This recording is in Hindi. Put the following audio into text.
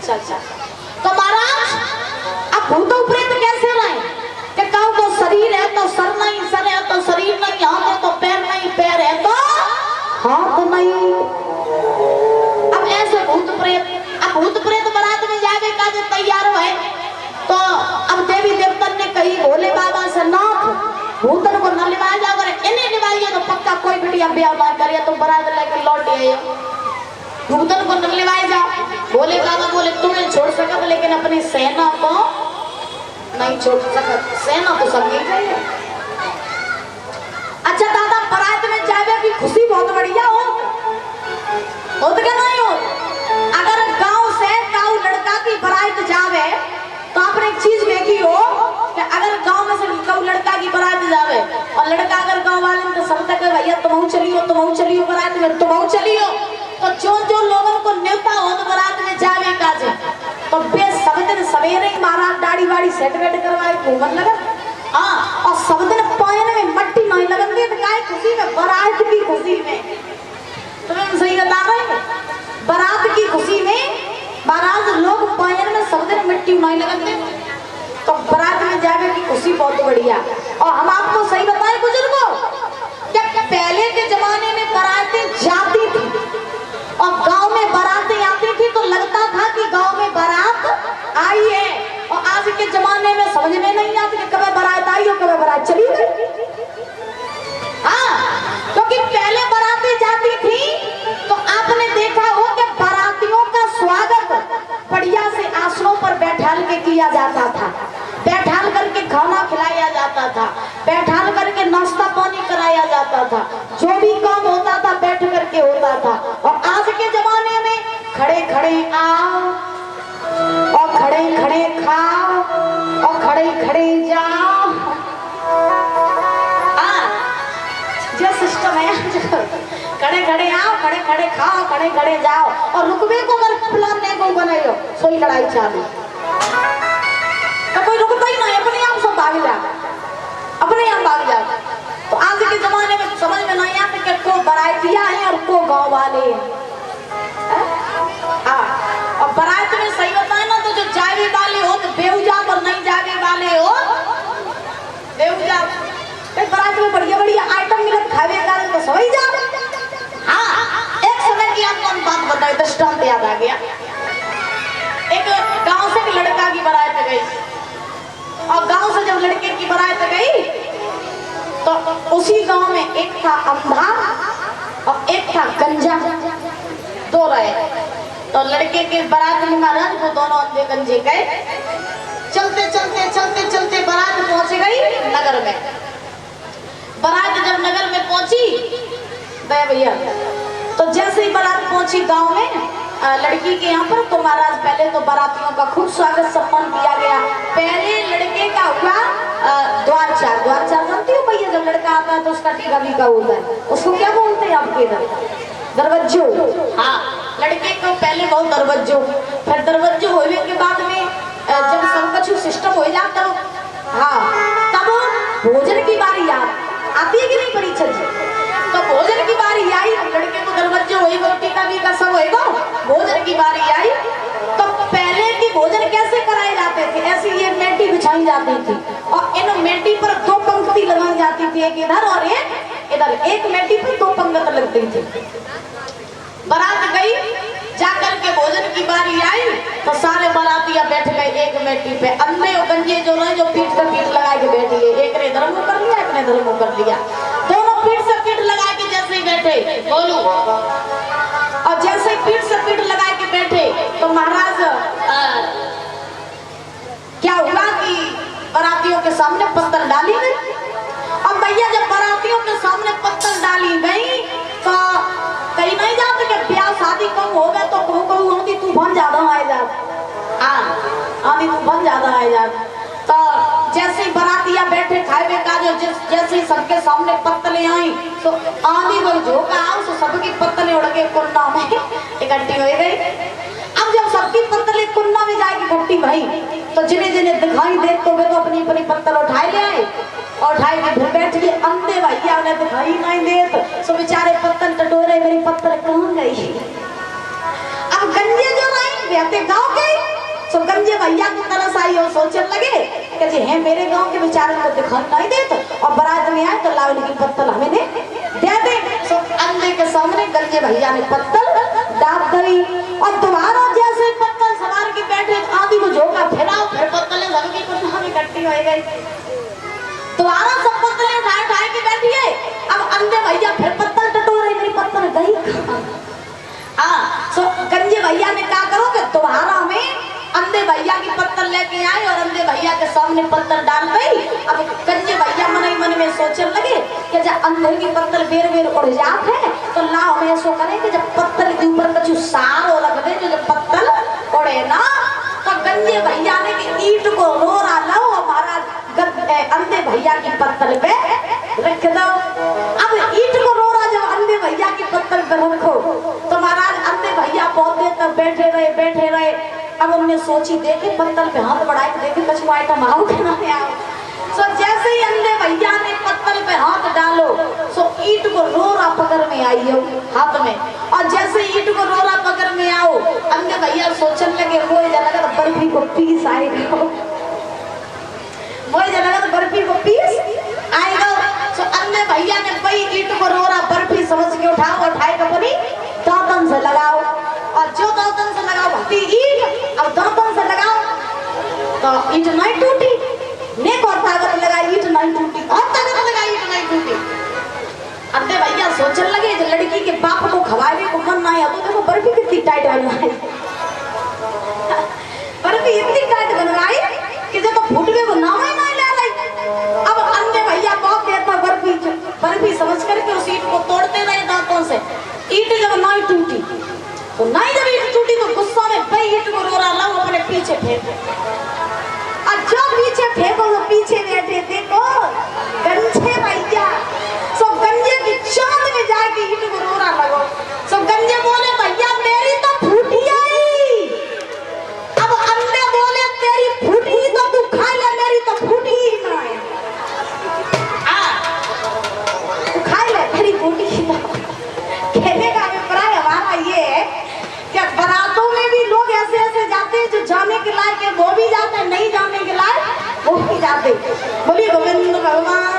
अच्छा अच्छा। तो महाराज अब भूतों प्रेत कैसे रहे कि काऊ को शरीर है तो सर नहीं, सर है तो शरीर नहीं, हाथ है तो पैर नहीं, पैर है तो हाथ नहीं। अब ऐसे भूत प्रेत, अब भूत प्रेत बारात में जावे का जो तैयार हुए तो अब देवी देवतन ने कही भोले बाबा से नाथ भूतन को न निभाया जाओ, अगर इन्हें निभाइए तो पक्का कोई बिटिया ब्याह ना करे तो बारात लेकर लौट आइए। भूतन को न निभाए जाओ। भोले बाबा बोले तुम्हें छोड़ सकत लेकिन अपनी सेना को नहीं छोड़ सकत, सेना तो सब नहीं चाहिए। अच्छा दादा बारात में जावे की खुशी बहुत बढ़िया हो तो क्या नहीं हो। अगर गांव से गांव लड़का की बारात जावे तो आपने एक चीज देखी हो कि अगर गांव में से गांव लड़का की बारात जावे और लड़का अगर गांव वाले तो सब तक भैया तुम चलियो बारात में तुम चलियो, तो जो जो लोगों को न्योता हो तो बारात में जावे काजे तो बे सब दिन सवेरे ही महाराज दाढ़ी वाड़ी सेट वेट करवाए घूमन लगा। हाँ और सब दिन पायन में मट्टी नहीं लगती तो काय खुशी में, बारात की खुशी में। तुम्हें सही बता रहे बारात की खुशी में महाराज लोग पायन में सब दिन मिट्टी नहीं लगाते तो बारात में जावे की खुशी बहुत बढ़िया। और हम आपको सही बताएं बुजुर्गों, पहले के जमाने में बारातें जाती थी और गांव में बारातें आती थी तो लगता था कि गांव में बारात आई है, और आज के जमाने में समझ में नहीं आती कि कब बारात आई और कब बारात चली गई। हाँ क्योंकि पहले बारातें जाती थी तो आपने देखा हो कि बारातियों का स्वागत बढ़िया से आसनों पर बैठाल के किया जाता था, बैठाल करके खाना खिलाया जाता था, बैठाल करके नाश्ता पानी कराया जाता था, जो भी काम होता था बैठ करके होता था। और आज के जमाने में खड़े खड़े आओ और खड़े खड़े खाओ और खड़े खड़े जाओ। जो सिस्टम है खड़े खड़े आओ, खड़े खड़े खाओ, खड़े खड़े जाओ, और रुकवे को अगर प्लान नहीं को बनाइयो सोई लड़ाई चालू तो कोई रुकता ही नहीं, अपने आप सब भाग जा, अपने आप भाग जा। तो आज के जमाने में समझ में नहीं आता कि को बारातिया है और को गांव वाले हैं। और बारात में सही बताए ना तो जो जावे वाले हो तो बेहुजा और नहीं जावे वाले हो बेहुजा। बारात में बढ़िया बढ़िया आइटम मिले खावे का तो सही जा। हाँ एक समय की आपको बात बताई दृष्टांत याद आ गया। एक गांव से एक लड़का की बारात गई और गांव से जब लड़के की बारात गई तो उसी गांव में एक था अंधा और एक था गंजा, दो रहे। तो लड़के के बारात में महाराज वो दोनों अंधे गंजे गए, चलते चलते चलते चलते बारात पहुंच गई नगर में। बारात जब नगर में पहुंची भैया तो जैसे ही बारात पहुंची गांव में लड़की के यहाँ पर तो महाराज पहले तो बारातियों का खूब स्वागत सम्मान किया गया। पहले लड़के का हुआ द्वारचार, द्वारचार जानती हो भैया जब लड़का आता है तो उसका टीका बीका होता है, उसको क्या बोलते हैं आपके इधर? दरवज्जो। हाँ लड़के को पहले बहुत दरवज्जो, फिर दरवज्जो होने के बाद में जब सब कुछ सिस्टम हो जाता हाँ तब भोजन की बारी आती है कि नहीं परीक्षा जी? तो भोजन की बारी आई, लड़के को दरवज्जो होएगा, टीका बीका सब होएगा, भोजन की बारी आई। तो पहले की भोजन कैसे कराए जाते थे, ऐसी ये मेटी बिछाई जाती थी और इन मेटी पर दो पंक्ति लगाई जाती थी, एक इधर और एक इधर, एक मेटी पर दो पंक्ति लगती थी। बारात गई, जाकर के भोजन की बारी आई तो सारे बारातिया बैठ गए एक मेटी पे। अंधे और गंजे जो रहे जो पीठ से पीठ लगा के बैठ गए, एक ने इधर मुंह कर लिया एक ने इधर मुंह कर लिया, दोनों पीठ से पीठ लगा के जैसे ही बैठे बोलू और जैसे ही पीठ से पीठ लगा के बैठे तो महाराज क्या हुआ कि बारातियों के सामने पत्थर डाली गई। अब भैया जब बारातियों के सामने पत्थर डाली गई तो कहीं नहीं जाते कि ब्याह शादी कम हो गए तो कहू आंधी तूफान ज्यादा आए जा, आंधी तूफान ज्यादा आए जा। तो जैसे ही बारातिया बैठे खाए का जो जैसे ही सबके सामने पत्तलें आई तो आंधी कोई झोंका आओ तो सबकी पत्तलें उड़ के कुन्ना में इकट्ठी हो गई। अब जब सबकी पत्तलें कुन्ना में जाएगी इकट्ठी भाई तो जिन्हें जिन्हें दिखाई दे तो वे तो अपनी अपनी पत्तल उठाए ले आए और उठाए के फिर बैठ गए। अंधे भैया उन्हें दिखाई नहीं दे तो बेचारे पत्तल टटोरे, मेरी पत्तल कहाँ गई। अब गंजे जो नहीं गाँव के गंजे भैया की तरस आई और सोचने लगे कि जी है मेरे गांव के बेचारे को दिखाई नहीं देते और बारात में आए तो लावली की पत्तल हमें दे दे। तो अंधे के सामने गंजे भैया ने पत्तल डाल दी और दोबारा जैसे पत्तल सवार के बैठे आंधी को झोंका फैलाओ, फिर पत्तलें सबकी कुछ इकट्ठी हो गई। दोबारा सब पत्तलें उठाए उठाए के बैठी है। अब अंधे भैया फिर पत्तल टटोरे, मेरी पत्तल गई। सो गंजे भैया ने क्या करो कि दोबारा में अंधे भैया की पत्तल लेके आए और अंधे भैया के सामने पत्तल डाल गई। अब गंजे भैया मन ही मन में सोचने लगे कि जब अंधे की पत्तल बेर बेर उड़ जात है तो लाओ हम ऐसा करें कि जब पत्तल के ऊपर कुछ सार और रख दे जो जब पत्तल उड़े ना, तो गंजे भैया ने कि ईट को रोरा लो हमारा अंधे भैया की पत्तल पे रख दो। अब ईट को रोरा जब अंधे भैया की पत्तल पे रखो तो महाराज अंधे भैया बहुत देर तक बैठे रहे। अब उन्होंने सोची देखे पत्तल पे हाथ बढ़ाए देखे कुछ आइटम आओ कि ना आओ। सो जैसे ही अंधे भैया ने पत्तल पे हाथ डालो सो ईट को रोरा पकड़ में आई हो हाथ में, और जैसे ईट को रोरा पकड़ में आओ अंधे भैया सोचने लगे वो जगह तो बर्फी को पीस आएगा, वो जगह तो बर्फी को पीस आएगा। सो अंधे भैया ने वही ईट को रोरा बर्फी समझ के उठाए कपड़ी दांतन से लगाओ, और जो दांतन से लगाओ भक्ति ईट, अब दांतन से लगाओ तो ईट नहीं टूटी, नेक और ताकत लगाई ईट नहीं टूटी, और ताकत लगाई ईट नहीं टूटी। अंधे भैया सोचने लगे जो लड़की के बाप को खवाने को मन ना है तो देखो बर्फी कितनी टाइट बनवाई, बर्फी इतनी टाइट बनवाई कि जो तो फूटने को नाम ही नहीं ले रही। अब अंधे भैया बहुत देर तक बर्फी समझ करके उस ईट को तोड़ते रहे दांतों से। ईट जब नहीं टूटी तो नहीं, जब ईट टूटी तो गुस्सा में भाई ईट को रोरा लाओ अपने पीछे फेंक, और जो पीछे फेंको वो पीछे बैठे देखो गंजे भैया। सो गंजे की चांद में जाके ईट को रोरा लगो। सो गंजे बोले भैया मेरी तो फूटी आई। अब अंधे बोले तेरी फूटी तो तू खा ले, मेरी तो फूटी ही ना है, तू खा ले तेरी फूटी ही ना। कहने का अभिप्राय हमारा ये है कि बारातों में भी लोग ऐसे ऐसे जाते हैं जो जाने के लायक है वो भी जाते हैं, नहीं जाने के लायक वो भी जाते। बोलिए गोविंद भगवान